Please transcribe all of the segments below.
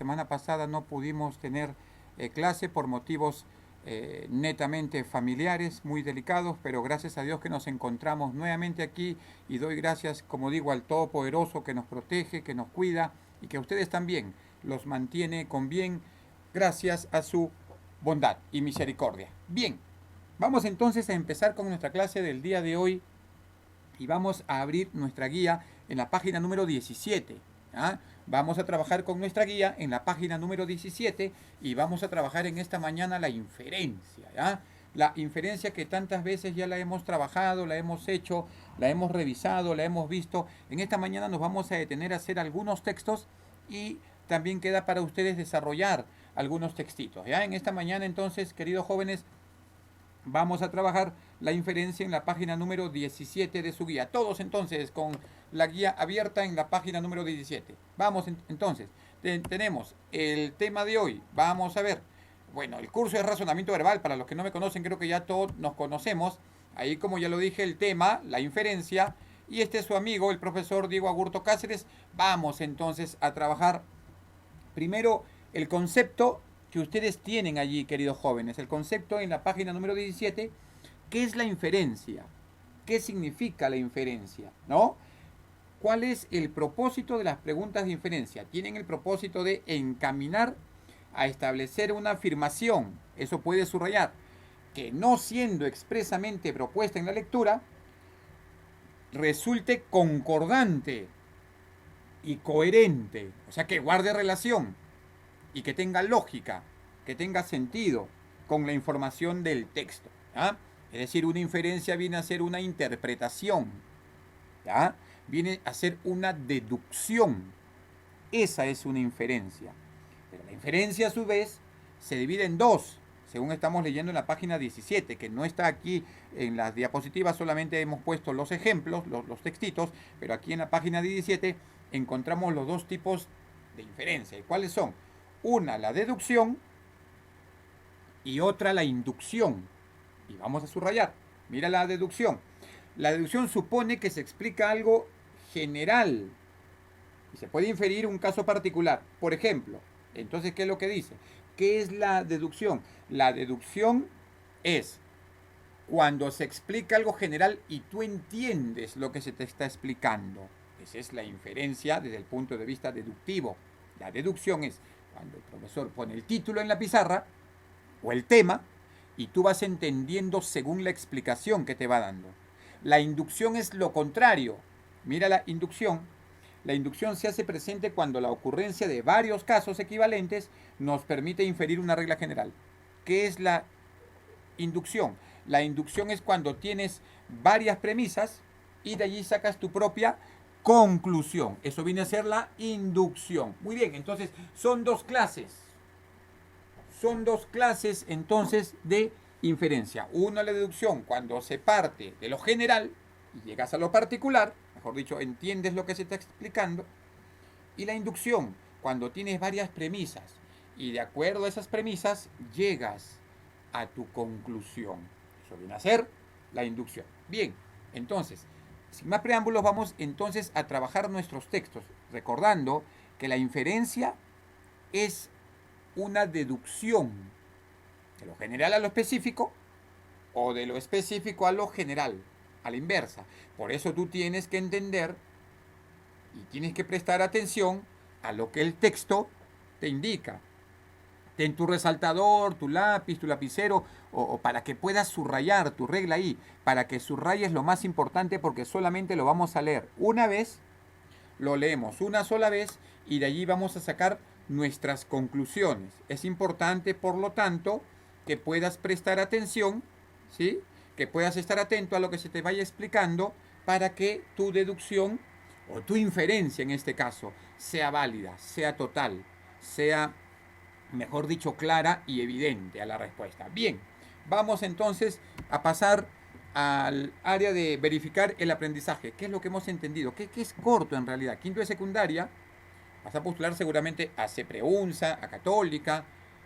semana pasada no pudimos tener clase por motivos netamente familiares, muy delicados, pero gracias a Dios que nos encontramos nuevamente aquí y doy gracias, como digo, al Todopoderoso que nos protege, que nos cuida y que a ustedes también los mantiene con bien gracias a su bondad y misericordia. Bien, vamos entonces a empezar con nuestra clase del día de hoy y vamos a abrir nuestra guía en la página número 17. ¿Ah? Vamos a trabajar con nuestra guía en la página número 17 y vamos a trabajar en esta mañana la inferencia. ¿Ah? La inferencia que tantas veces ya la hemos trabajado, la hemos hecho, la hemos revisado, la hemos visto. En esta mañana nos vamos a detener a hacer algunos textos y también queda para ustedes desarrollar algunos textitos. ¿Ya? En esta mañana entonces, queridos jóvenes, vamos a trabajar la inferencia en la página número 17 de su guía. Todos entonces con la guía abierta en la página número 17. Vamos entonces. Tenemos el tema de hoy. Vamos a ver. Bueno, el curso de razonamiento verbal. Para los que no me conocen, creo que ya todos nos conocemos. Ahí, como ya lo dije, el tema, la inferencia. Y este es su amigo, el profesor Diego Agurto Cáceres. Vamos entonces a trabajar primero el concepto que ustedes tienen allí, queridos jóvenes. El concepto en la página número 17. ¿Qué es la inferencia? ¿Qué significa la inferencia? ¿No? ¿Cuál es el propósito de las preguntas de inferencia? Tienen el propósito de encaminar a establecer una afirmación, eso puede subrayar, que no siendo expresamente propuesta en la lectura, resulte concordante y coherente, o sea, que guarde relación y que tenga lógica, que tenga sentido con la información del texto. ¿Ya? Es decir, una inferencia viene a ser una interpretación, ¿ya? Viene a ser una deducción. Esa es una inferencia. Pero la inferencia, a su vez, se divide en dos, según estamos leyendo en la página 17, que no está aquí en las diapositivas, solamente hemos puesto los ejemplos, los textitos, pero aquí en la página 17 encontramos los dos tipos de inferencia. ¿Y cuáles son? Una, la deducción, y otra, la inducción. Y vamos a subrayar. Mira la deducción. La deducción supone que se explica algo general y se puede inferir un caso particular. Por ejemplo, entonces, ¿qué es lo que dice? ¿Qué es la deducción? La deducción es cuando se explica algo general y tú entiendes lo que se te está explicando. Esa es la inferencia desde el punto de vista deductivo. La deducción es cuando el profesor pone el título en la pizarra o el tema y tú vas entendiendo según la explicación que te va dando. La inducción es lo contrario. Mira la inducción. La inducción se hace presente cuando la ocurrencia de varios casos equivalentes nos permite inferir una regla general. ¿Qué es la inducción? La inducción es cuando tienes varias premisas y de allí sacas tu propia conclusión. Eso viene a ser la inducción. Muy bien, entonces son dos clases. Son dos clases entonces de inferencia. Una, la deducción, cuando se parte de lo general y llegas a lo particular, mejor dicho, entiendes lo que se está explicando. Y la inducción, cuando tienes varias premisas y de acuerdo a esas premisas llegas a tu conclusión. Eso viene a ser la inducción. Bien, entonces, sin más preámbulos, vamos entonces a trabajar nuestros textos, recordando que la inferencia es una deducción de lo general a lo específico o de lo específico a lo general, a la inversa. Por eso tú tienes que entender y tienes que prestar atención a lo que el texto te indica. Ten tu resaltador, tu lápiz, tu lapicero, o para que puedas subrayar tu regla ahí, para que subrayes lo más importante porque solamente lo vamos a leer una vez, lo leemos una sola vez y de allí vamos a sacar nuestras conclusiones. Es importante, por lo tanto, que puedas prestar atención, ¿sí? Que puedas estar atento a lo que se te vaya explicando para que tu deducción o tu inferencia en este caso sea válida, sea total, sea, mejor dicho, clara y evidente a la respuesta. Bien, vamos entonces a pasar al área de verificar el aprendizaje. ¿Qué es lo que hemos entendido? ¿Qué es corto en realidad? Quinto de secundaria, vas a postular seguramente a CEPREUNSA, a Católica,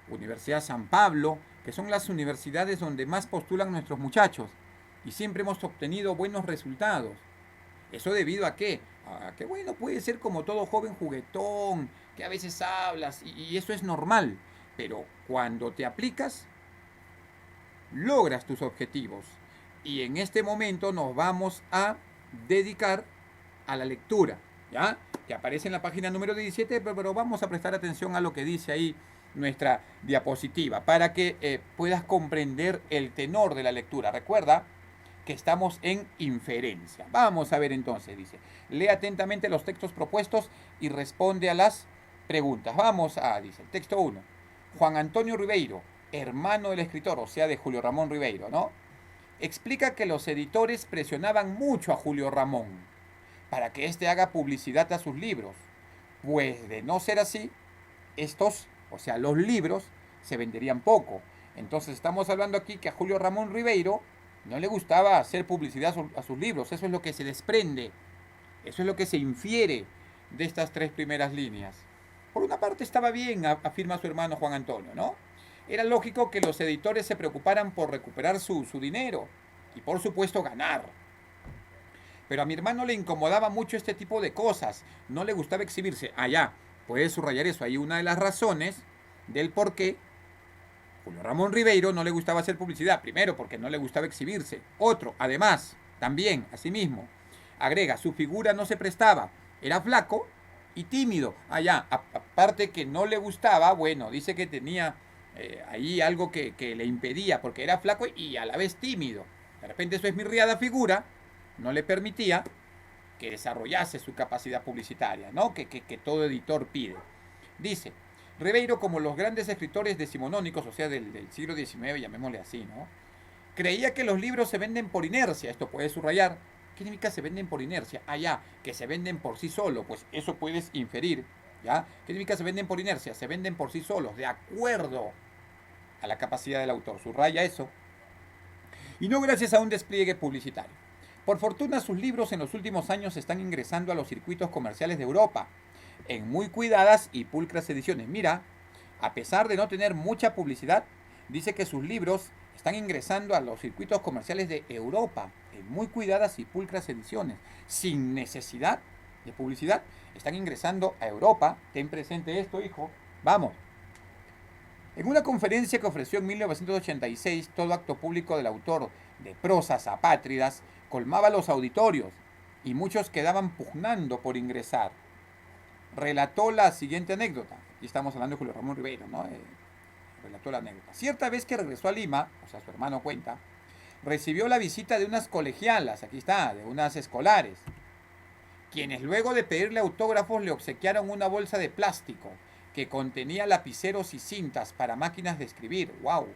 Universidad San Pablo, que son las universidades donde más postulan nuestros muchachos. Y siempre hemos obtenido buenos resultados. ¿Eso debido a qué? Que bueno, puede ser como todo joven juguetón, que a veces hablas y eso es normal, pero cuando te aplicas, logras tus objetivos. Y en este momento nos vamos a dedicar a la lectura, ¿ya? Que aparece en la página número 17, pero vamos a prestar atención a lo que dice ahí nuestra diapositiva para que puedas comprender el tenor de la lectura. Recuerda que estamos en inferencia. Vamos a ver entonces, dice, lee atentamente los textos propuestos y responde a las preguntas. Vamos a, dice, el texto 1. Juan Antonio Ribeiro, hermano del escritor, o sea, de Julio Ramón Ribeiro, ¿no? Explica que los editores presionaban mucho a Julio Ramón para que éste haga publicidad a sus libros. Pues de no ser así, estos, o sea, los libros, se venderían poco. Entonces estamos hablando aquí que a Julio Ramón Ribeiro no le gustaba hacer publicidad a sus libros. Eso es lo que se desprende, eso es lo que se infiere de estas tres primeras líneas. Por una parte estaba bien, afirma su hermano Juan Antonio, ¿no? Era lógico que los editores se preocuparan por recuperar su dinero y por supuesto ganar. Pero a mi hermano le incomodaba mucho este tipo de cosas, no le gustaba exhibirse. Ya, puedes subrayar eso, hay una de las razones del por qué Julio Ramón Ribeiro no le gustaba hacer publicidad. Primero, porque no le gustaba exhibirse. Otro, además, también, asimismo, agrega, su figura no se prestaba. Era flaco y tímido. Aparte que no le gustaba, bueno, dice que tenía ahí algo que le impedía, porque era flaco y a la vez tímido. De repente su esmirriada figura no le permitía que desarrollase su capacidad publicitaria, ¿no? Que todo editor pide. Dice, Ribeiro, como los grandes escritores decimonónicos, o sea, del siglo XIX, llamémosle así, ¿no? Creía que los libros se venden por inercia. Esto puedes subrayar. ¿Qué significa se venden por inercia? Que se venden por sí solos. Pues eso puedes inferir, ¿ya? ¿Qué significa se venden por inercia? Se venden por sí solos, de acuerdo a la capacidad del autor. Subraya eso. Y no gracias a un despliegue publicitario. Por fortuna, sus libros en los últimos años están ingresando a los circuitos comerciales de Europa, en muy cuidadas y pulcras ediciones. Mira, a pesar de no tener mucha publicidad, dice que sus libros están ingresando a los circuitos comerciales de Europa, en muy cuidadas y pulcras ediciones, sin necesidad de publicidad. Están ingresando a Europa. Ten presente esto, hijo. Vamos. En una conferencia que ofreció en 1986, todo acto público del autor de Prosas Apátridas colmaba los auditorios y muchos quedaban pugnando por ingresar. Relató la siguiente anécdota. Aquí estamos hablando de Julio Ramón Ribeiro, ¿no? Relató la anécdota. Cierta vez que regresó a Lima, o sea, su hermano cuenta, recibió la visita de unas colegialas, aquí está, de unas escolares, quienes luego de pedirle autógrafos le obsequiaron una bolsa de plástico que contenía lapiceros y cintas para máquinas de escribir. ¡Wow!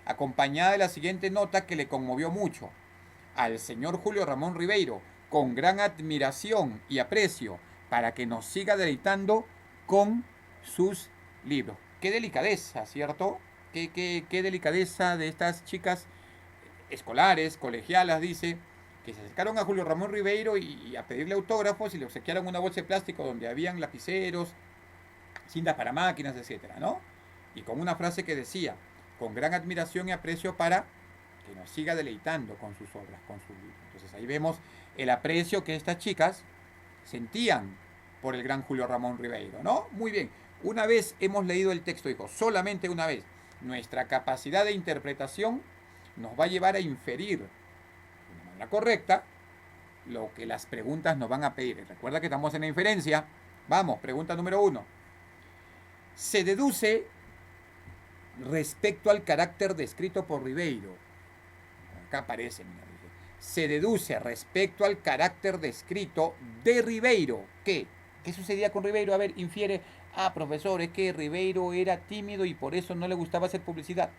Acompañada de la siguiente nota que le conmovió mucho. Al señor Julio Ramón Ribeiro, con gran admiración y aprecio, para que nos siga deleitando con sus libros. Qué delicadeza, ¿cierto? Qué delicadeza de estas chicas escolares, colegialas, dice, que se acercaron a Julio Ramón Ribeiro y a pedirle autógrafos y le obsequiaron una bolsa de plástico donde habían lapiceros, cintas para máquinas, etcétera, ¿no? Y con una frase que decía, con gran admiración y aprecio para que nos siga deleitando con sus obras, con sus libros. Entonces ahí vemos el aprecio que estas chicas sentían por el gran Julio Ramón Ribeiro, ¿no? Muy bien, una vez hemos leído el texto, hijo, solamente una vez, nuestra capacidad de interpretación nos va a llevar a inferir de una manera correcta lo que las preguntas nos van a pedir. Recuerda que estamos en la inferencia. Vamos, pregunta número 1. Se deduce respecto al carácter descrito por Ribeiro. Acá aparece, mira, dice, se deduce respecto al carácter descrito de Ribeiro. ¿Qué? ¿Qué sucedía con Ribeiro? A ver, infiere. Profesor, es que Ribeiro era tímido y por eso no le gustaba hacer publicidad.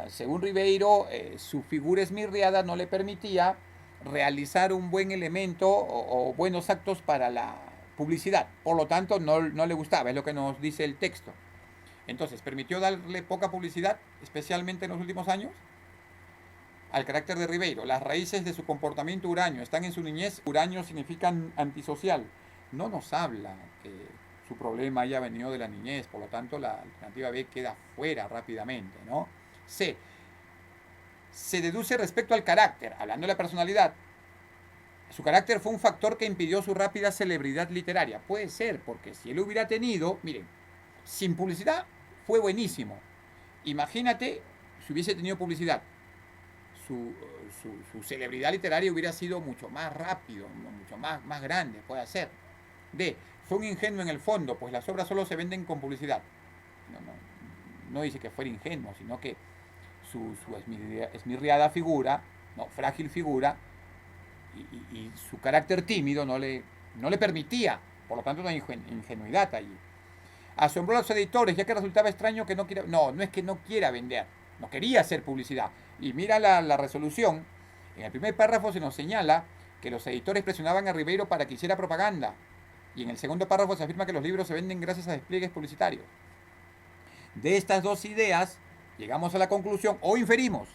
Según Ribeiro, su figura esmirriada no le permitía realizar un buen elemento o buenos actos para la publicidad. Por lo tanto, no le gustaba, es lo que nos dice el texto. Entonces, ¿permitió darle poca publicidad, especialmente en los últimos años? Al carácter de Ribeiro, las raíces de su comportamiento huraño están en su niñez. Huraño significa antisocial. No nos habla que su problema haya venido de la niñez, por lo tanto la alternativa B queda fuera rápidamente, ¿no? C. Se deduce respecto al carácter, hablando de la personalidad. Su carácter fue un factor que impidió su rápida celebridad literaria. Puede ser, porque si él hubiera tenido, miren, sin publicidad fue buenísimo. Imagínate si hubiese tenido publicidad. Su celebridad literaria hubiera sido mucho más rápido, mucho más grande, puede ser. D. Fue un ingenuo en el fondo, pues las obras solo se venden con publicidad. No dice que fuera ingenuo, sino que su esmirriada figura, frágil figura, y su carácter tímido no le permitía, por lo tanto no hay ingenuidad allí. Asombró a los editores, ya que resultaba extraño que no quiera, no es que no quiera vender, no quería hacer publicidad. Y mira la resolución, en el primer párrafo se nos señala que los editores presionaban a Ribeiro para que hiciera propaganda, y en el segundo párrafo se afirma que los libros se venden gracias a despliegues publicitarios. De estas dos ideas, llegamos a la conclusión, o inferimos,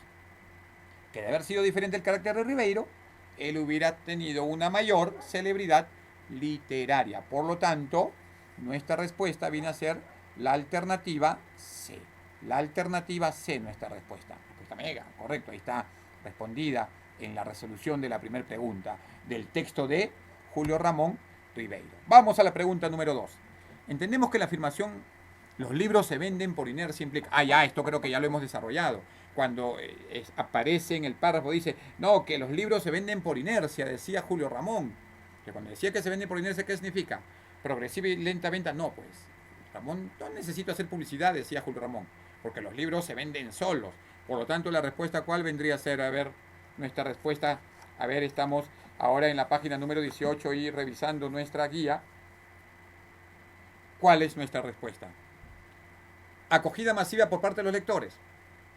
que de haber sido diferente el carácter de Ribeiro, él hubiera tenido una mayor celebridad literaria. Por lo tanto, nuestra respuesta viene a ser la alternativa C. La alternativa C, nuestra respuesta. Respuesta mega, correcto. Ahí está respondida en la resolución de la primera pregunta del texto de Julio Ramón Ribeiro. Vamos a la pregunta número 2. Entendemos que la afirmación los libros se venden por inercia implica... esto creo que ya lo hemos desarrollado. Cuando aparece en el párrafo, dice, no, que los libros se venden por inercia, decía Julio Ramón. Que cuando decía que se venden por inercia, ¿qué significa? Progresiva y lenta venta. No, pues, Ramón, no necesito hacer publicidad, decía Julio Ramón, porque los libros se venden solos. Por lo tanto, la respuesta, ¿cuál vendría a ser? A ver, nuestra respuesta, estamos ahora en la página número 18 y revisando nuestra guía. ¿Cuál es nuestra respuesta? Acogida masiva por parte de los lectores.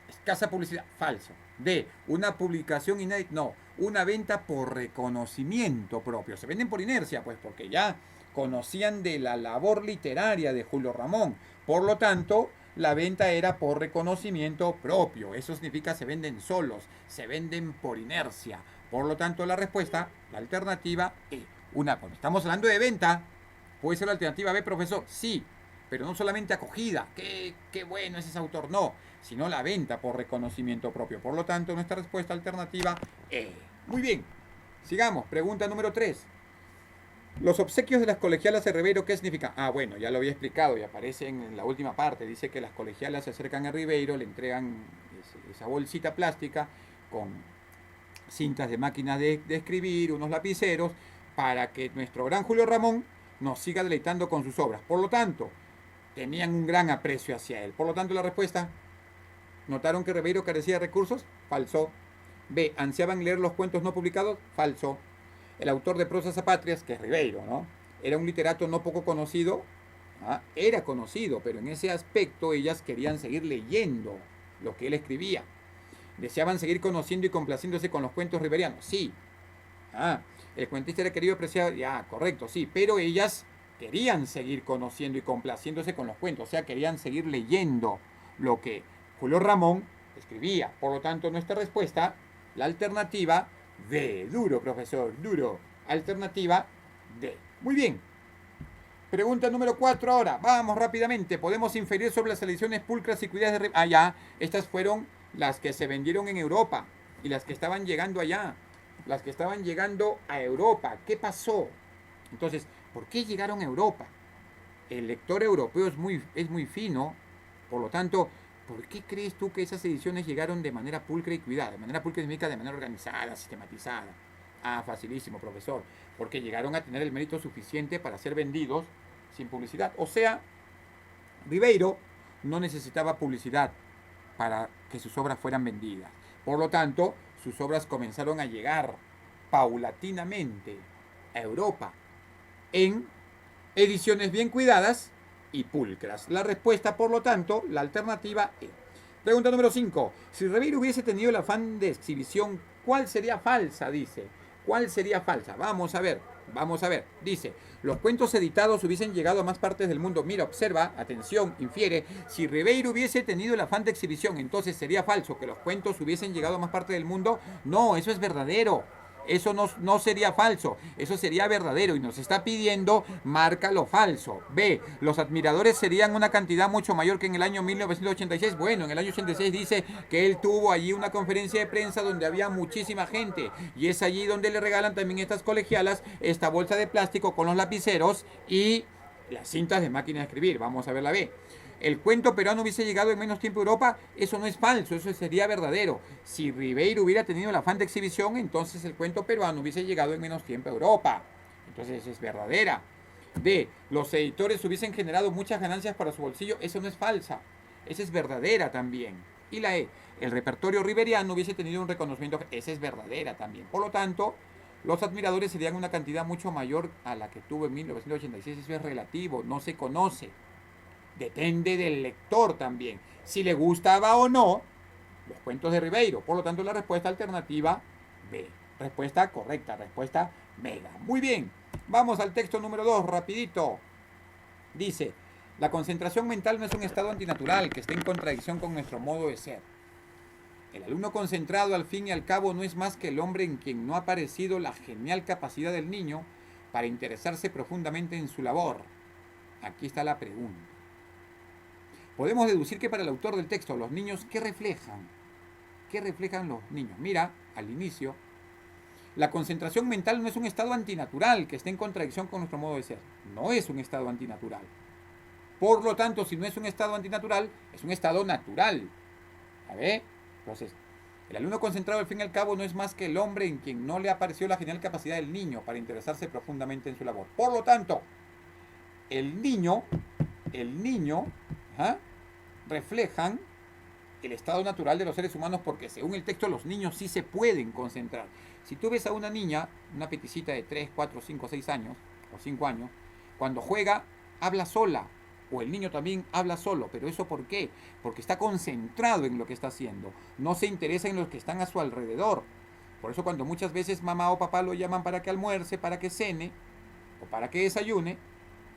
Escasa publicidad. Falso. D. Una publicación inédita. No. Una venta por reconocimiento propio. Se venden por inercia, pues, porque ya conocían de la labor literaria de Julio Ramón. Por lo tanto, la venta era por reconocimiento propio. Eso significa se venden solos. Se venden por inercia. Por lo tanto, la respuesta, la alternativa E. Cuando estamos hablando de venta, ¿puede ser la alternativa B, profesor? Sí. Pero no solamente acogida, qué bueno es ese autor, no, sino la venta por reconocimiento propio. Por lo tanto, nuestra respuesta alternativa E. Muy bien, sigamos, pregunta número 3. Los obsequios de las colegialas de Ribeiro, ¿qué significan? Bueno, ya lo había explicado y aparece en la última parte. Dice que las colegialas se acercan a Ribeiro, le entregan esa bolsita plástica con cintas de máquinas de escribir, unos lapiceros, para que nuestro gran Julio Ramón nos siga deleitando con sus obras. Por lo tanto, tenían un gran aprecio hacia él. Por lo tanto, la respuesta, ¿notaron que Ribeiro carecía de recursos? Falso. B. ¿Ansiaban leer los cuentos no publicados? Falso. El autor de Prosas Patrias, que es Ribeiro, ¿no? Era un literato no poco conocido. Era conocido, pero en ese aspecto ellas querían seguir leyendo lo que él escribía. ¿Deseaban seguir conociendo y complaciéndose con los cuentos riberianos? Sí. El cuentista era querido y apreciado. Correcto, sí. Pero ellas querían seguir conociendo y complaciéndose con los cuentos, o sea, querían seguir leyendo lo que Julio Ramón escribía. Por lo tanto, nuestra respuesta, la alternativa D. Duro, profesor, duro. Alternativa D. Muy bien. Pregunta número 4 ahora. Vamos rápidamente. Podemos inferir sobre las ediciones pulcras y cuidadas de Ribeiro. Estas fueron las que se vendieron en Europa y las que estaban llegando allá. Las que estaban llegando a Europa. ¿Qué pasó? Entonces, ¿por qué llegaron a Europa? El lector europeo es muy fino, por lo tanto, ¿por qué crees tú que esas ediciones llegaron de manera pulcra y cuidada? De manera pulcra significa de manera organizada, sistematizada. Facilísimo, profesor. Porque llegaron a tener el mérito suficiente para ser vendidos sin publicidad. O sea, Ribeiro no necesitaba publicidad para que sus obras fueran vendidas. Por lo tanto, sus obras comenzaron a llegar paulatinamente a Europa en ediciones bien cuidadas y pulcras. La respuesta, por lo tanto, la alternativa E. Pregunta número 5. Si Ribeiro hubiese tenido el afán de exhibición, ¿cuál sería falsa? Dice. ¿Cuál sería falsa? Vamos a ver. Dice, los cuentos editados hubiesen llegado a más partes del mundo. Mira, observa, atención, infiere. Si Ribeiro hubiese tenido el afán de exhibición, entonces sería falso que los cuentos hubiesen llegado a más partes del mundo. No, eso es verdadero. Eso no sería falso, eso sería verdadero y nos está pidiendo marca lo falso. B, los admiradores serían una cantidad mucho mayor que en el año 1986. Bueno, en el año 86 dice que él tuvo allí una conferencia de prensa donde había muchísima gente y es allí donde le regalan también estas colegialas esta bolsa de plástico con los lapiceros y las cintas de máquina de escribir. Vamos a ver la B. El cuento peruano hubiese llegado en menos tiempo a Europa, eso no es falso, eso sería verdadero. Si Ribeiro hubiera tenido el afán de exhibición, entonces el cuento peruano hubiese llegado en menos tiempo a Europa. Entonces es verdadera. D. Los editores hubiesen generado muchas ganancias para su bolsillo, eso no es falsa, esa es verdadera también. Y la E. El repertorio riberiano hubiese tenido un reconocimiento, esa es verdadera también. Por lo tanto, los admiradores serían una cantidad mucho mayor a la que tuvo en 1986, eso es relativo, no se conoce. Depende del lector también, si le gustaba o no los cuentos de Ribeiro. Por lo tanto, la respuesta alternativa B. Respuesta correcta, respuesta mega. Muy bien, vamos al texto número 2, rapidito. Dice, la concentración mental no es un estado antinatural que esté en contradicción con nuestro modo de ser. El alumno concentrado al fin y al cabo no es más que el hombre en quien no ha aparecido la genial capacidad del niño para interesarse profundamente en su labor. Aquí está la pregunta. Podemos deducir que para el autor del texto, los niños, ¿qué reflejan? ¿Qué reflejan los niños? Mira, al inicio, la concentración mental no es un estado antinatural que esté en contradicción con nuestro modo de ser. No es un estado antinatural. Por lo tanto, si no es un estado antinatural, es un estado natural. ¿A ver? Entonces, el alumno concentrado al fin y al cabo no es más que el hombre en quien no le apareció la genial capacidad del niño para interesarse profundamente en su labor. Por lo tanto, el niño, ¿ah? reflejan el estado natural de los seres humanos porque según el texto los niños sí se pueden concentrar. Si tú ves a una niña, una peticita de 3, 4, 5, 6 años o 5 años, cuando juega habla sola o el niño también habla solo, pero ¿eso por qué? Porque está concentrado en lo que está haciendo, no se interesa en los que están a su alrededor. Por eso cuando muchas veces mamá o papá lo llaman para que almuerce, para que cene o para que desayune,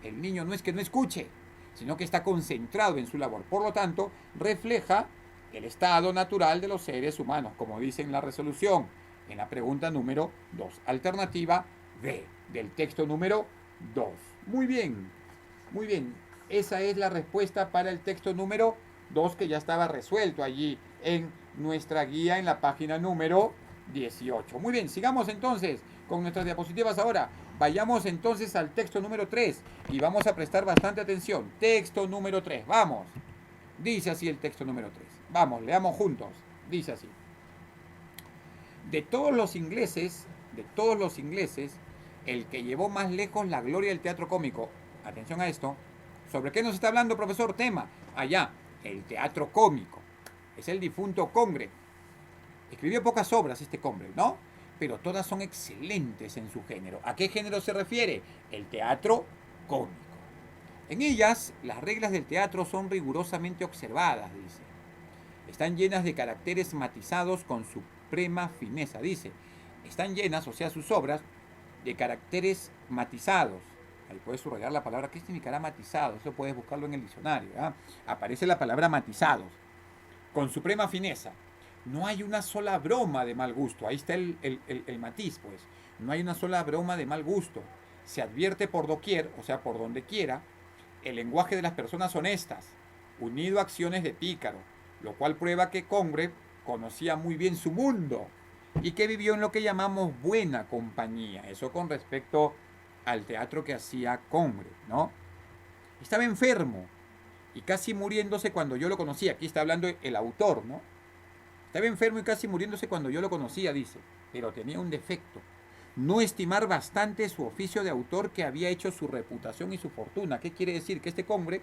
el niño no es que no escuche, sino que está concentrado en su labor. Por lo tanto, refleja el estado natural de los seres humanos, como dice en la resolución, en la pregunta número 2. Alternativa B, del texto número 2. Muy bien, muy bien. Esa es la respuesta para el texto número 2 que ya estaba resuelto allí en nuestra guía en la página número 18. Muy bien, sigamos entonces con nuestras diapositivas ahora. Vayamos entonces al texto número 3 y vamos a prestar bastante atención. Texto número 3, vamos. Dice así el texto número 3. Vamos, leamos juntos. Dice así. De todos los ingleses, el que llevó más lejos la gloria del teatro cómico. Atención a esto. ¿Sobre qué nos está hablando, profesor? Tema. Allá, el teatro cómico. Es el difunto Congre. Escribió pocas obras este Congre, ¿no? Pero todas son excelentes en su género. ¿A qué género se refiere? El teatro cómico. En ellas, las reglas del teatro son rigurosamente observadas, dice. Están llenas de caracteres matizados con suprema fineza, dice. Están llenas, o sea, sus obras, de caracteres matizados. Ahí puedes subrayar la palabra. ¿Qué significará matizado? Eso puedes buscarlo en el diccionario. Aparece la palabra matizados. Con suprema fineza. No hay una sola broma de mal gusto. Ahí está el matiz, pues. No hay una sola broma de mal gusto. Se advierte por doquier, o sea, por donde quiera, el lenguaje de las personas honestas, unido a acciones de pícaro, lo cual prueba que Congre conocía muy bien su mundo y que vivió en lo que llamamos buena compañía. Eso con respecto al teatro que hacía Congre, ¿no? Estaba enfermo y casi muriéndose cuando yo lo conocía. Aquí está hablando el autor, ¿no? Estaba enfermo y casi muriéndose cuando yo lo conocía, dice, pero tenía un defecto. No estimar bastante su oficio de autor que había hecho su reputación y su fortuna. ¿Qué quiere decir? Que este Congre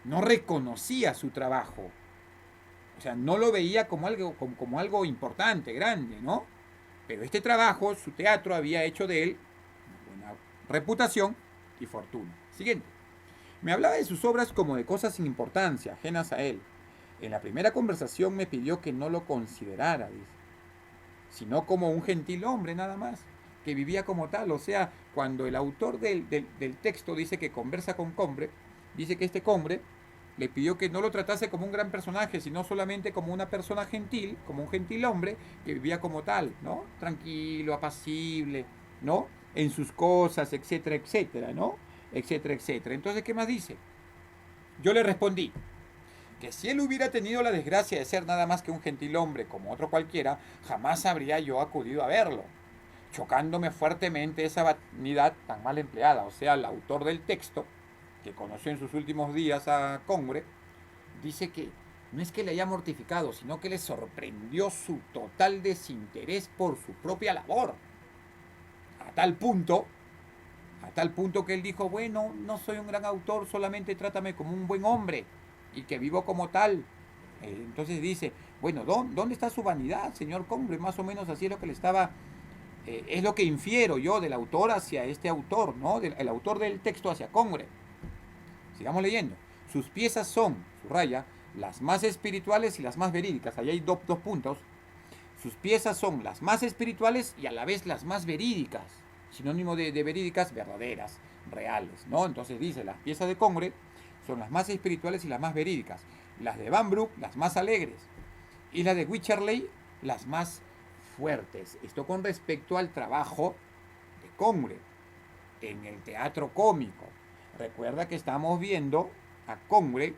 no reconocía su trabajo. O sea, no lo veía como algo importante, grande, ¿no? Pero este trabajo, su teatro, había hecho de él una buena reputación y fortuna. Siguiente. Me hablaba de sus obras como de cosas sin importancia, ajenas a él. En la primera conversación me pidió que no lo considerara, dice, sino como un gentil hombre nada más, que vivía como tal. O sea, cuando el autor del texto dice que conversa con Congre, dice que este Congre le pidió que no lo tratase como un gran personaje, sino solamente como una persona gentil, como un gentil hombre que vivía como tal, ¿no? Tranquilo, apacible, ¿no? En sus cosas, etcétera, etcétera, ¿no? Etcétera, etcétera. Entonces, ¿qué más dice? Yo le respondí que si él hubiera tenido la desgracia de ser nada más que un gentil hombre como otro cualquiera, jamás habría yo acudido a verlo, chocándome fuertemente esa vanidad tan mal empleada. O sea, el autor del texto, que conoció en sus últimos días a Congre, dice que no es que le haya mortificado, sino que le sorprendió su total desinterés por su propia labor. A tal punto, a tal punto que él dijo, bueno, no soy un gran autor, solamente trátame como un buen hombre y que vivo como tal. Entonces dice, bueno, ¿dónde está su vanidad, señor Congre? Más o menos así es lo que le estaba, es lo que infiero yo del autor hacia este autor, ¿no? El autor del texto hacia Congre. Sigamos leyendo. Sus piezas son, subraya, las más espirituales y las más verídicas. Ahí hay dos puntos. Sus piezas son las más espirituales y a la vez las más verídicas. Sinónimo de verídicas, verdaderas, reales, ¿no? Entonces dice, las piezas de Congre son las más espirituales y las más verídicas. Las de Van Broek, las más alegres. Y las de Wycherley, las más fuertes. Esto con respecto al trabajo de Congre en el teatro cómico. Recuerda que estamos viendo a Congre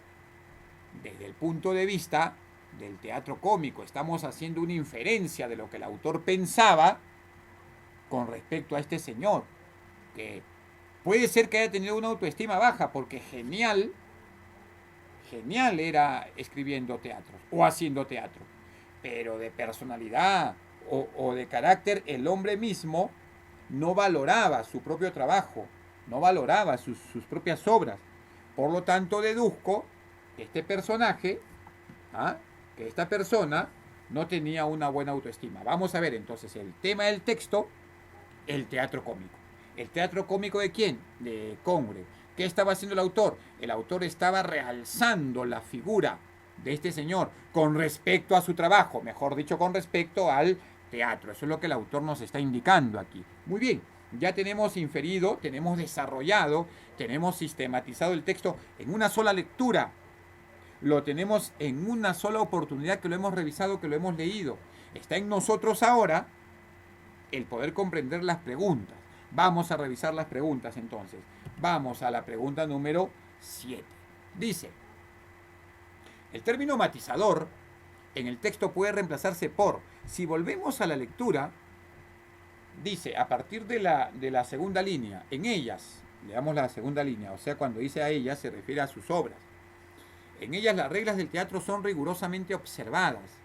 desde el punto de vista del teatro cómico. Estamos haciendo una inferencia de lo que el autor pensaba con respecto a este señor, que puede ser que haya tenido una autoestima baja, porque genial era escribiendo teatro o haciendo teatro, pero de personalidad o de carácter, el hombre mismo no valoraba su propio trabajo, no valoraba sus propias obras. Por lo tanto, deduzco que este personaje, que esta persona, no tenía una buena autoestima. Vamos a ver entonces el tema del texto, el teatro cómico. ¿El teatro cómico de quién? De Congre. ¿Qué estaba haciendo el autor? El autor estaba realzando la figura de este señor con respecto a su trabajo, mejor dicho, con respecto al teatro. Eso es lo que el autor nos está indicando aquí. Muy bien, ya tenemos inferido, tenemos desarrollado, tenemos sistematizado el texto en una sola lectura. Lo tenemos en una sola oportunidad que lo hemos revisado, que lo hemos leído. Está en nosotros ahora el poder comprender las preguntas. Vamos a revisar las preguntas entonces. Vamos a la pregunta número 7. Dice, el término matizador en el texto puede reemplazarse por, si volvemos a la lectura, dice, a partir de la segunda línea, en ellas, leamos la segunda línea, o sea, cuando dice a ellas se refiere a sus obras. En ellas las reglas del teatro son rigurosamente observadas,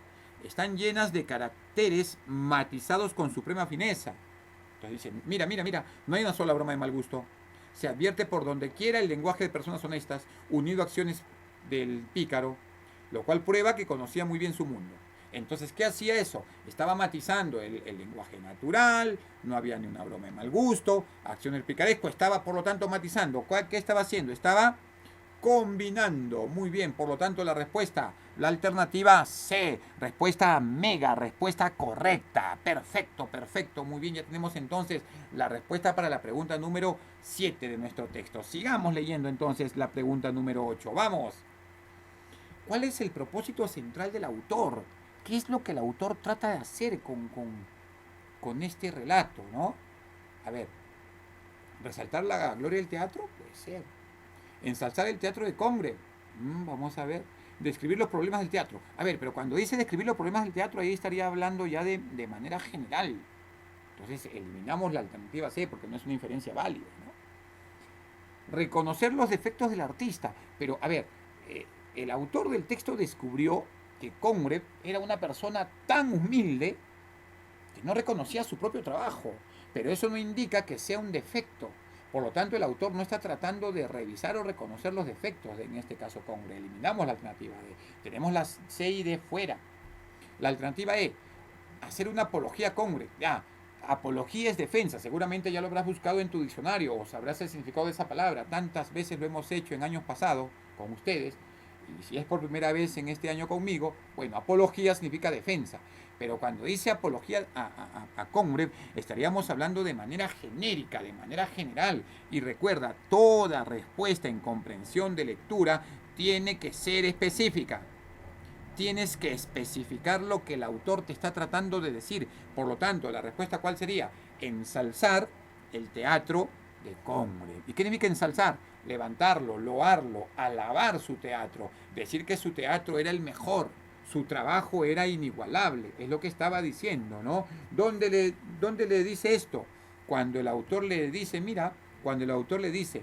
están llenas de caracteres matizados con suprema fineza. Entonces dice, mira, no hay una sola broma de mal gusto. Se advierte por donde quiera el lenguaje de personas honestas, unido a acciones del pícaro, lo cual prueba que conocía muy bien su mundo. Entonces, ¿qué hacía eso? Estaba matizando el lenguaje natural, no había ni una broma de mal gusto, acción del picaresco, estaba por lo tanto matizando. ¿Qué estaba haciendo? Estaba combinando. Muy bien, por lo tanto la respuesta, la alternativa C, respuesta mega, respuesta correcta. Perfecto, perfecto, muy bien, ya tenemos entonces la respuesta para la pregunta número 7 de nuestro texto. Sigamos leyendo entonces la pregunta número 8. Vamos. ¿Cuál es el propósito central del autor? ¿Qué es lo que el autor trata de hacer con este relato, ¿no? A ver, ¿resaltar la gloria del teatro? Puede ser. ¿Ensalzar el teatro de Congre? Vamos a ver. Describir los problemas del teatro. A ver, pero cuando dice describir los problemas del teatro, ahí estaría hablando ya de manera general. Entonces eliminamos la alternativa C porque no es una inferencia válida, ¿no? Reconocer los defectos del artista. Pero, a ver, el autor del texto descubrió que Congre era una persona tan humilde que no reconocía su propio trabajo. Pero eso no indica que sea un defecto. Por lo tanto, el autor no está tratando de revisar o reconocer los defectos, en este caso Congre. Eliminamos la alternativa D. Tenemos las C y D fuera. La alternativa E, hacer una apología a Congre. Apología es defensa. Seguramente ya lo habrás buscado en tu diccionario o sabrás el significado de esa palabra. Tantas veces lo hemos hecho en años pasados con ustedes. y si es por primera vez en este año conmigo, bueno, apología significa defensa. Pero cuando dice apología a Congreve, estaríamos hablando de manera genérica, de manera general. Y recuerda, toda respuesta en comprensión de lectura tiene que ser específica. Tienes que especificar lo que el autor te está tratando de decir. Por lo tanto, la respuesta ¿cuál sería? Ensalzar el teatro de Congreve. ¿Y qué significa ensalzar? Levantarlo, loarlo, alabar su teatro, decir que su teatro era el mejor, su trabajo era inigualable, es lo que estaba diciendo, ¿no? ¿Dónde le dice esto? Cuando el autor le dice, cuando el autor le dice,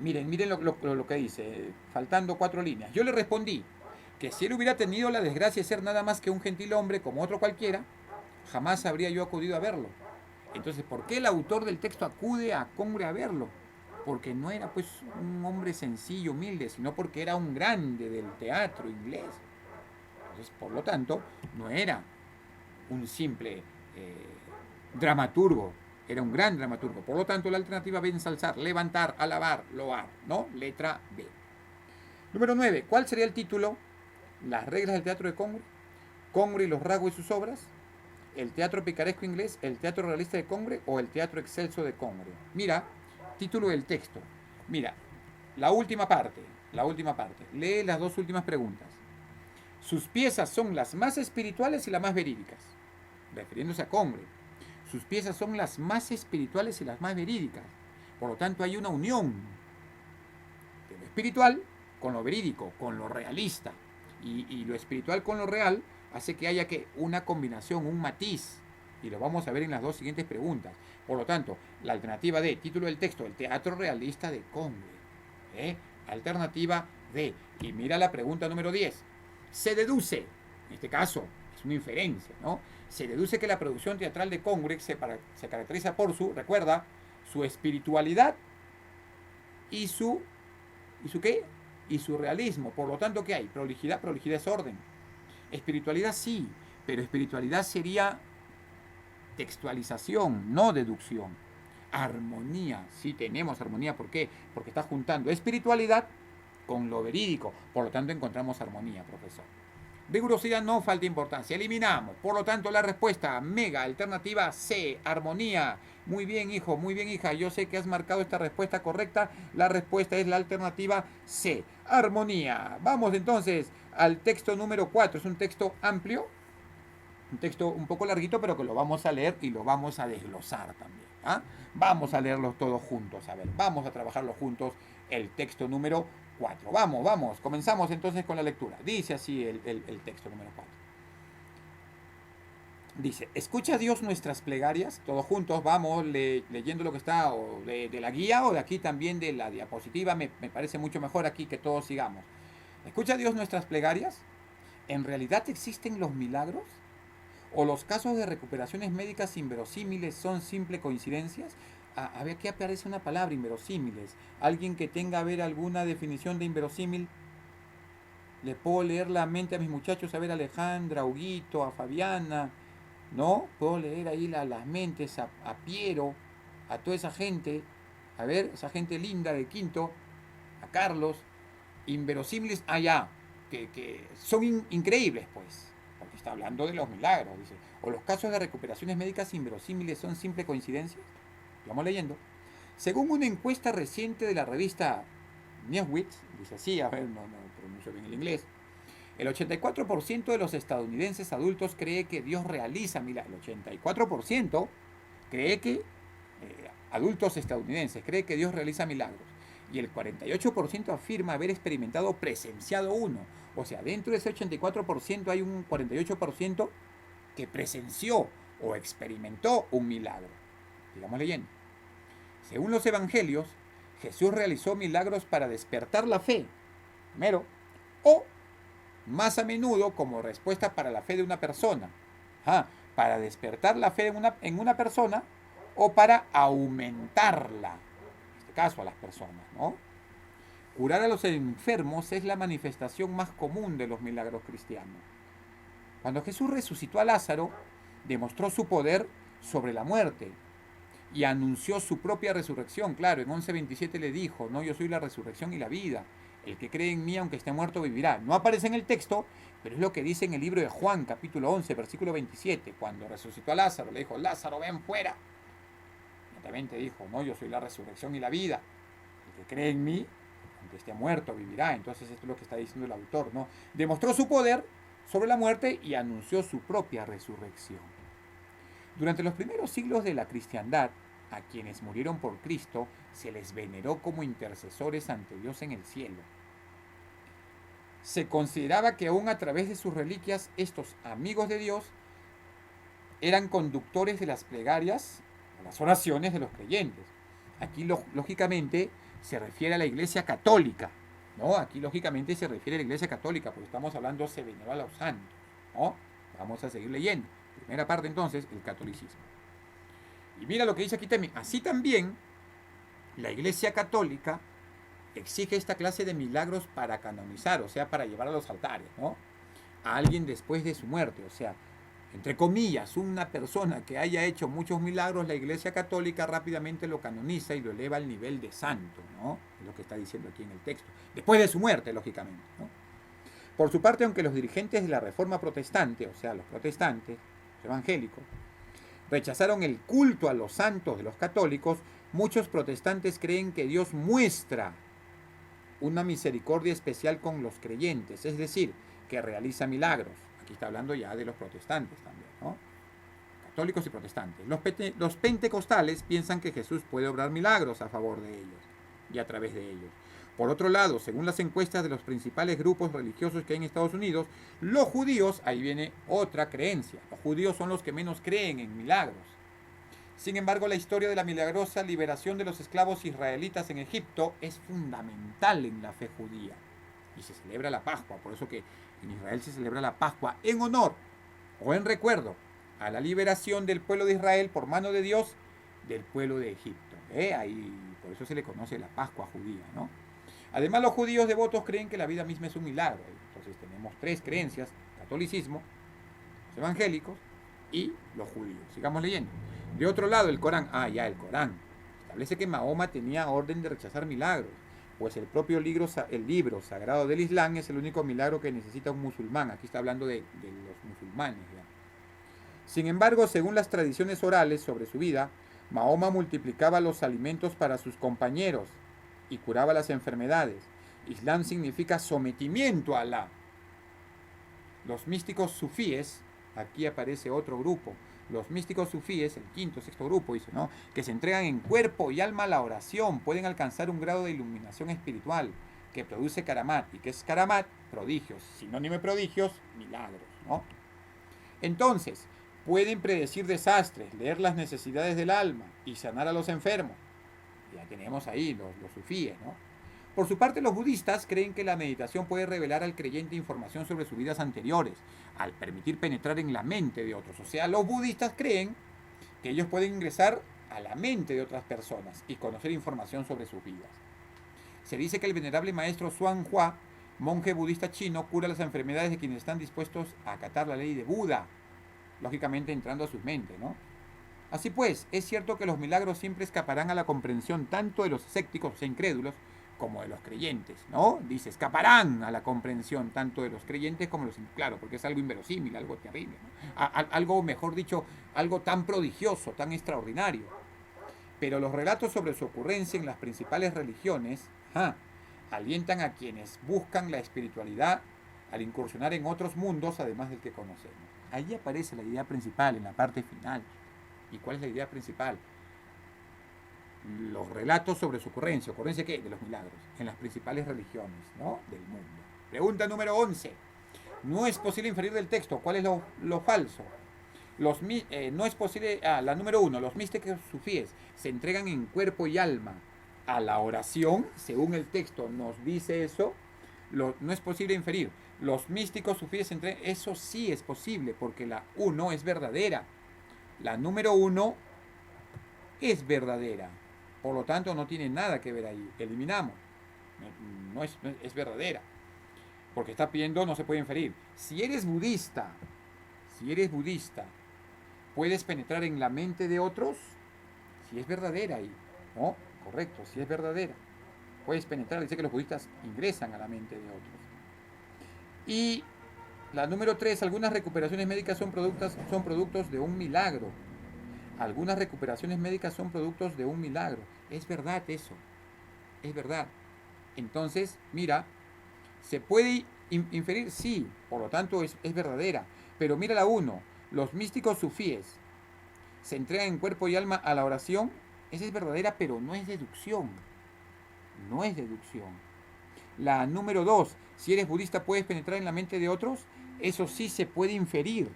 miren lo que dice, faltando 4 líneas. Yo le respondí que si él hubiera tenido la desgracia de ser nada más que un gentil hombre como otro cualquiera, jamás habría yo acudido a verlo. Entonces, ¿por qué el autor del texto acude a Congreve a verlo? Porque no era pues un hombre sencillo, humilde, sino porque era un grande del teatro inglés. Entonces, por lo tanto, no era un simple dramaturgo, era un gran dramaturgo. Por lo tanto, la alternativa B, ensalzar, levantar, alabar, loar, ¿no? Letra B. Número 9. ¿Cuál sería el título? Las reglas del teatro de Congreve, Congreve y los rasgos de sus obras, el teatro picaresco inglés, el teatro realista de Congreve o el teatro excelso de Congreve. Mira, título del texto. Mira, la última parte. Lee las 2 últimas preguntas. Sus piezas son las más espirituales y las más verídicas. Refiriéndose a Congreve. Sus piezas son las más espirituales y las más verídicas. Por lo tanto, hay una unión de lo espiritual con lo verídico, con lo realista. Y lo espiritual con lo real hace que haya una combinación, un matiz. Y lo vamos a ver en las 2 siguientes preguntas. Por lo tanto, la alternativa D, título del texto, el teatro realista de Congreve. Alternativa D. Y mira la pregunta número 10. Se deduce, en este caso, es una inferencia, ¿no? Se deduce que la producción teatral de Congreve se caracteriza por recuerda, su espiritualidad y su ¿qué? Y su realismo. Por lo tanto, ¿qué hay? Prolijidad es orden. Espiritualidad sí, pero espiritualidad sería textualización, no deducción. Armonía, sí tenemos armonía, ¿por qué? Porque está juntando espiritualidad con lo verídico, por lo tanto encontramos armonía, profesor. Rigurosidad no, falta importancia, eliminamos. Por lo tanto, la respuesta mega, alternativa C, armonía. Muy bien, hijo, muy bien, hija. Yo sé que has marcado esta respuesta correcta. La respuesta es la alternativa C, armonía. Vamos entonces al texto número 4. Es un texto amplio, un texto un poco larguito, pero que lo vamos a leer y lo vamos a desglosar también. Vamos a leerlos todos juntos. A ver, vamos a trabajarlo juntos el texto número 4. Vamos, comenzamos entonces con la lectura. Dice así el texto número 4. Dice, ¿escucha Dios nuestras plegarias? Todos juntos vamos leyendo lo que está o de la guía o de aquí también de la diapositiva. Me parece mucho mejor aquí que todos sigamos. ¿Escucha Dios nuestras plegarias? ¿En realidad existen los milagros? ¿O los casos de recuperaciones médicas inverosímiles son simple coincidencias? A ver, ¿qué aparece una palabra? Inverosímiles. ¿Alguien que tenga a ver alguna definición de inverosímil? ¿Le puedo leer la mente a mis muchachos? A ver, a Alejandra, a Huguito, a Fabiana, ¿no? Puedo leer ahí las mentes a Piero, a toda esa gente. A ver, esa gente linda de Quinto, a Carlos. Inverosímiles, allá, que son increíbles, pues. Porque está hablando de los milagros, dice. ¿O los casos de recuperaciones médicas inverosímiles son simple coincidencias? Vamos leyendo. Según una encuesta reciente de la revista Newsweek, dice así, a ver, no pronuncio bien el inglés, el 84% de los estadounidenses adultos cree que Dios realiza milagros. El 84% cree que, adultos estadounidenses, cree que Dios realiza milagros. Y el 48% afirma haber experimentado o presenciado uno. O sea, dentro de ese 84% hay un 48% que presenció o experimentó un milagro. Sigamos leyendo. Según los evangelios, Jesús realizó milagros para despertar la fe, primero, o más a menudo como respuesta para la fe de una persona. Para despertar la fe en una persona o para aumentarla, en este caso a las personas, ¿no? Curar a los enfermos es la manifestación más común de los milagros cristianos. Cuando Jesús resucitó a Lázaro, demostró su poder sobre la muerte y anunció su propia resurrección. Claro, en 11:27 le dijo, no, yo soy la resurrección y la vida. El que cree en mí, aunque esté muerto, vivirá. No aparece en el texto, pero es lo que dice en el libro de Juan, capítulo 11, versículo 27. Cuando resucitó a Lázaro, le dijo, Lázaro, ven fuera. Inmediatamente dijo, no, yo soy la resurrección y la vida. El que cree en mí, aunque esté muerto, vivirá. Entonces esto es lo que está diciendo el autor, ¿no? Demostró su poder sobre la muerte y anunció su propia resurrección. Durante los primeros siglos de la cristiandad, a quienes murieron por Cristo se les veneró como intercesores ante Dios en el cielo. Se consideraba que aún a través de sus reliquias estos amigos de Dios eran conductores de las plegarias, las oraciones de los creyentes. Aquí lógicamente se refiere a la Iglesia Católica, ¿no? Aquí lógicamente se refiere a la Iglesia Católica, porque estamos hablando se veneró a los santos, ¿no? Vamos a seguir leyendo. Primera parte entonces, el catolicismo. Y mira lo que dice aquí también. Así también, la Iglesia Católica exige esta clase de milagros para canonizar, o sea, para llevar a los altares, ¿no? A alguien después de su muerte, o sea, entre comillas, una persona que haya hecho muchos milagros, la Iglesia Católica rápidamente lo canoniza y lo eleva al nivel de santo, ¿no? Es lo que está diciendo aquí en el texto. Después de su muerte, lógicamente, ¿no? Por su parte, aunque los dirigentes de la Reforma Protestante, o sea, los protestantes, los evangélicos, rechazaron el culto a los santos de los católicos, muchos protestantes creen que Dios muestra una misericordia especial con los creyentes, es decir, que realiza milagros. Aquí está hablando ya de los protestantes también, ¿no? Católicos y protestantes. Los pentecostales piensan que Jesús puede obrar milagros a favor de ellos y a través de ellos. Por otro lado, según las encuestas de los principales grupos religiosos que hay en Estados Unidos, los judíos, ahí viene otra creencia, los judíos son los que menos creen en milagros. Sin embargo, la historia de la milagrosa liberación de los esclavos israelitas en Egipto es fundamental en la fe judía. Y se celebra la Pascua, por eso que en Israel se celebra la Pascua en honor o en recuerdo a la liberación del pueblo de Israel por mano de Dios del pueblo de Egipto. Ahí, por eso se le conoce la Pascua judía, ¿no? Además, los judíos devotos creen que la vida misma es un milagro. Entonces tenemos tres creencias: catolicismo, los evangélicos y los judíos. Sigamos leyendo. De otro lado, el Corán. El Corán establece que Mahoma tenía orden de rechazar milagros, pues el propio libro sagrado del Islam es el único milagro que necesita un musulmán. Aquí está hablando de los musulmanes, ¿ya? Sin embargo, según las tradiciones orales sobre su vida, Mahoma multiplicaba los alimentos para sus compañeros y curaba las enfermedades. Islam significa sometimiento a Alá. Los místicos sufíes, aquí aparece otro grupo, los místicos sufíes, el quinto, sexto grupo, dice, ¿no?, que se entregan en cuerpo y alma a la oración, pueden alcanzar un grado de iluminación espiritual que produce karamat. ¿Y qué es karamat? Prodigios. Sinónimo de prodigios, milagros, ¿no? Entonces, pueden predecir desastres, leer las necesidades del alma y sanar a los enfermos. Ya tenemos ahí los sufíes, ¿no? Por su parte, los budistas creen que la meditación puede revelar al creyente información sobre sus vidas anteriores, al permitir penetrar en la mente de otros. O sea, los budistas creen que ellos pueden ingresar a la mente de otras personas y conocer información sobre sus vidas. Se dice que el venerable maestro Xuan Hua, monje budista chino, cura las enfermedades de quienes están dispuestos a acatar la ley de Buda, lógicamente entrando a sus mentes, ¿no? Así pues, es cierto que los milagros siempre escaparán a la comprensión tanto de los escépticos e incrédulos como de los creyentes, ¿no? Dice, escaparán a la comprensión tanto de los creyentes como de los... Claro, porque es algo inverosímil, algo terrible, ¿no? Algo, mejor dicho, algo tan prodigioso, tan extraordinario. Pero los relatos sobre su ocurrencia en las principales religiones alientan a quienes buscan la espiritualidad al incursionar en otros mundos además del que conocemos. Ahí aparece la idea principal en la parte final. ¿Y cuál es la idea principal? Los relatos sobre su ocurrencia. ¿Ocurrencia qué? De los milagros. En las principales religiones, ¿no?, del mundo. Pregunta número 11. No es posible inferir del texto. ¿Cuál es lo falso? No es posible... la número 1. Los místicos sufíes se entregan en cuerpo y alma a la oración. Según el texto nos dice eso. No es posible inferir. Los místicos sufíes se entregan... Eso sí es posible, porque la 1 es verdadera. La número 1 es verdadera. Por lo tanto, no tiene nada que ver ahí. Eliminamos. No es verdadera. Porque está pidiendo, no se puede inferir. Si eres budista, ¿puedes penetrar en la mente de otros? Si es verdadera ahí. ¿No? Correcto, si es verdadera. puedes penetrar, dice que los budistas ingresan a la mente de otros. Y la número 3, algunas recuperaciones médicas son productos de un milagro. Algunas recuperaciones médicas son productos de un milagro. Es verdad eso, es verdad. Entonces, mira, ¿se puede inferir? Sí, por lo tanto es verdadera. Pero mira la 1, los místicos sufíes se entregan en cuerpo y alma a la oración. Esa es verdadera, pero no es deducción. No es deducción. La número 2, si eres budista puedes penetrar en la mente de otros. Eso sí se puede inferir.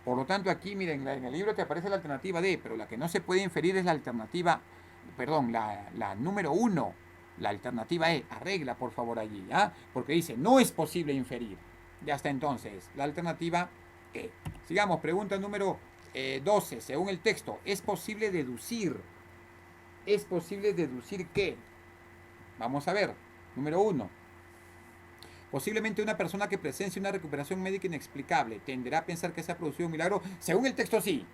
Por lo tanto, aquí, miren, en el libro te aparece la alternativa D, pero la que no se puede inferir es la alternativa, perdón, la número 1, la alternativa E. Arregla, por favor, allí, ¿ah? Porque dice, no es posible inferir. Ya está entonces, la alternativa E. Sigamos, pregunta número 12. Según el texto, ¿es posible deducir? ¿Es posible deducir qué? Vamos a ver. Número 1. Posiblemente una persona que presencie una recuperación médica inexplicable tenderá a pensar que se ha producido un milagro. Según el texto, sí.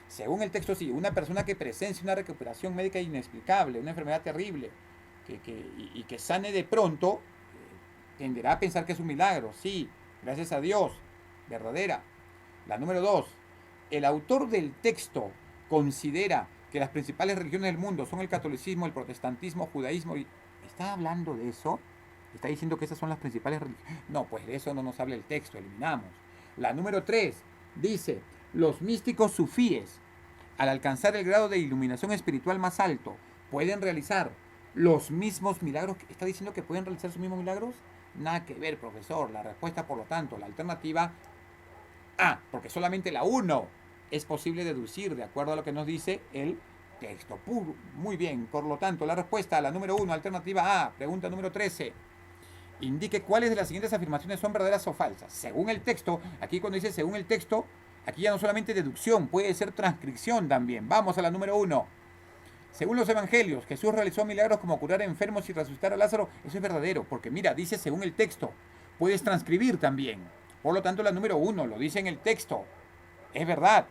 Según el texto, sí. Una persona que presencie una recuperación médica inexplicable, una enfermedad terrible, y que sane de pronto, tenderá a pensar que es un milagro. Sí, gracias a Dios. Verdadera. La número 2. El autor del texto considera que las principales religiones del mundo son el catolicismo, el protestantismo, el judaísmo. ¿Está hablando de eso? ¿Está diciendo que esas son las principales religiones? No, pues de eso no nos habla el texto, eliminamos. La número 3 dice, los místicos sufíes, al alcanzar el grado de iluminación espiritual más alto, pueden realizar los mismos milagros. ¿Está diciendo que pueden realizar sus mismos milagros? Nada que ver, profesor. La respuesta, por lo tanto, la alternativa A, porque solamente la 1 es posible deducir de acuerdo a lo que nos dice el texto. Muy bien, por lo tanto, la respuesta a la número 1, alternativa A, pregunta número 13. Indique cuáles de las siguientes afirmaciones son verdaderas o falsas. Según el texto, aquí cuando dice según el texto, aquí ya no solamente deducción, puede ser transcripción también. Vamos a la número 1. Según los evangelios, Jesús realizó milagros como curar enfermos y resucitar a Lázaro. Eso es verdadero, porque mira, dice según el texto. Puedes transcribir también. Por lo tanto, la número 1 lo dice en el texto. Es verdad.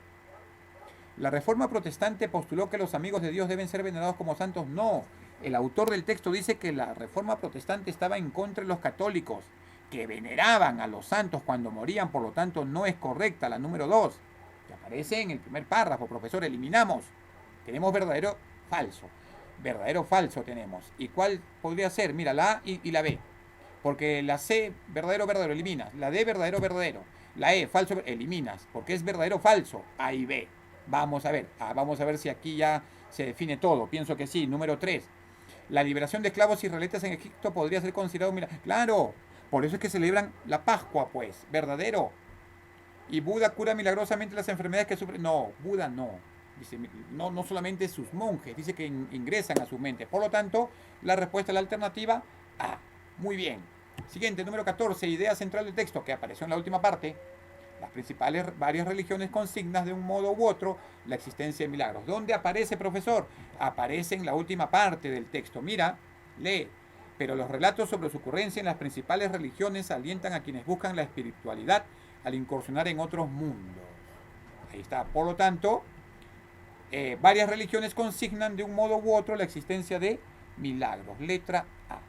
La Reforma Protestante postuló que los amigos de Dios deben ser venerados como santos. No. El autor del texto dice que la Reforma Protestante estaba en contra de los católicos, que veneraban a los santos cuando morían, por lo tanto no es correcta la número 2, que aparece en el primer párrafo. Profesor, eliminamos. Tenemos verdadero, falso. Verdadero, falso tenemos. ¿Y cuál podría ser? Mira, la A y la B. Porque la C, verdadero, verdadero, eliminas. La D, verdadero, verdadero. La E, falso, eliminas. Porque es verdadero, falso. A y B. Vamos a ver. Vamos a ver si aquí ya se define todo. Pienso que sí. Número 3. La liberación de esclavos israelitas en Egipto podría ser considerado un milagro. Claro, por eso es que celebran la Pascua, pues, verdadero. Y Buda cura milagrosamente las enfermedades que sufren. No, Buda no. Dice, no solamente sus monjes, dice que ingresan a su mente. Por lo tanto, la respuesta a la alternativa A. Muy bien. Siguiente, número 14, idea central del texto, que apareció en la última parte. Las principales varias religiones consignan de un modo u otro la existencia de milagros. ¿Dónde aparece, profesor? Aparece en la última parte del texto. Mira, lee. Pero los relatos sobre su ocurrencia en las principales religiones alientan a quienes buscan la espiritualidad al incursionar en otros mundos. Ahí está. Por lo tanto, varias religiones consignan de un modo u otro la existencia de milagros. Letra A.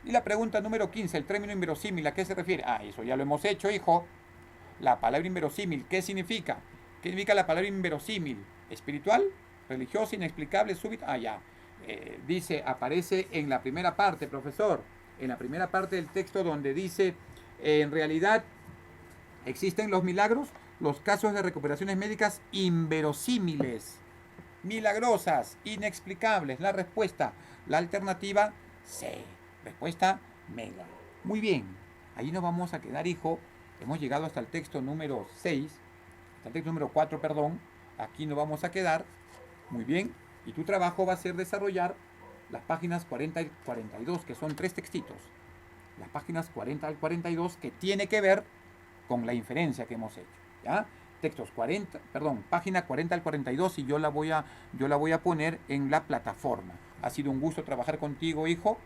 Y la pregunta número 15, el término inverosímil, ¿a qué se refiere? Eso ya lo hemos hecho, hijo. La palabra inverosímil, ¿qué significa? ¿Qué significa la palabra inverosímil? ¿Espiritual? ¿Religiosa? ¿Inexplicable? ¿Súbita? Ya. Dice, aparece en la primera parte, profesor. En la primera parte del texto donde dice, en realidad, existen los milagros, los casos de recuperaciones médicas inverosímiles, milagrosas, inexplicables. La respuesta, la alternativa, C. Respuesta, mega. Muy bien. Ahí nos vamos a quedar, hijo. Hemos llegado hasta el texto número 6, hasta el texto número 4, perdón. Aquí nos vamos a quedar. Muy bien. Y tu trabajo va a ser desarrollar las páginas 40 y 42, que son 3 textitos. Las páginas 40 al 42, que tiene que ver con la inferencia que hemos hecho. ¿Ya? Textos 40, perdón, página 40 al 42, y yo la voy a poner en la plataforma. Ha sido un gusto trabajar contigo, hijo.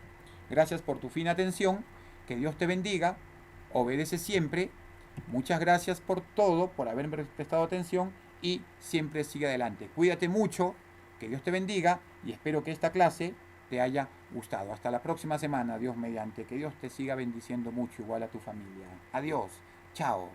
Gracias por tu fina atención. Que Dios te bendiga. Obedece siempre. Muchas gracias por todo, por haberme prestado atención, y siempre sigue adelante. Cuídate mucho, que Dios te bendiga, y espero que esta clase te haya gustado. Hasta la próxima semana, Dios mediante. Que Dios te siga bendiciendo mucho, igual a tu familia. Adiós. Chao.